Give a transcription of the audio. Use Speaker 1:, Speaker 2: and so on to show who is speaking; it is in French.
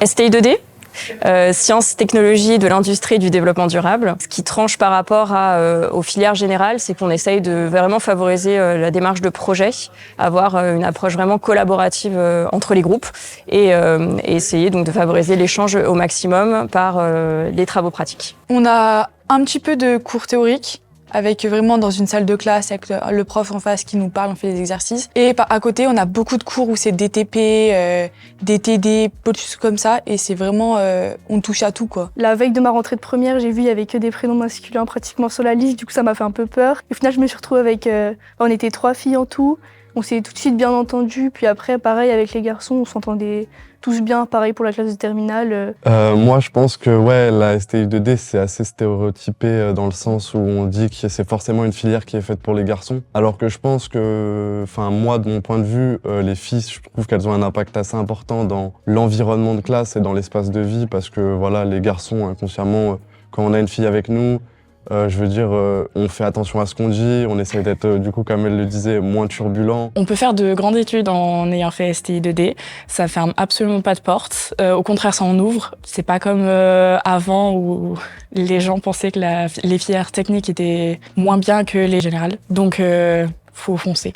Speaker 1: STI 2D, sciences, technologies de l'industrie et du développement durable. Ce qui tranche par rapport aux filières générales, c'est qu'on essaye de vraiment favoriser la démarche de projet, avoir une approche vraiment collaborative entre les groupes et essayer donc de favoriser l'échange au maximum par les travaux pratiques.
Speaker 2: On a un petit peu de cours théoriques, avec vraiment dans une salle de classe, avec le prof en face qui nous parle, on fait des exercices. Et à côté, on a beaucoup de cours où c'est des TP, des TD, plein de choses comme ça. Et c'est vraiment, on touche à tout, quoi.
Speaker 3: La veille de ma rentrée de première, j'ai vu il y avait que des prénoms masculins pratiquement sur la liste. Du coup, ça m'a fait un peu peur. Et au final, je me suis retrouvée avec, on était 3 filles en tout. On s'est tout de suite bien entendus. Puis après, pareil, avec les garçons, on s'entendait tous bien. Pareil pour la classe de terminale.
Speaker 4: Moi, je pense que la STI 2D, c'est assez stéréotypé dans le sens où on dit que c'est forcément une filière qui est faite pour les garçons. Alors que je pense que, moi, de mon point de vue, les filles, je trouve qu'elles ont un impact assez important dans l'environnement de classe et dans l'espace de vie parce que, les garçons, inconsciemment, quand on a une fille avec nous, on fait attention à ce qu'on dit, on essaie d'être, comme elle le disait, moins turbulent.
Speaker 5: On peut faire de grandes études en ayant fait STI 2D, ça ferme absolument pas de porte, au contraire ça en ouvre. C'est pas comme avant où les gens pensaient que les filières techniques étaient moins bien que les générales, donc faut foncer.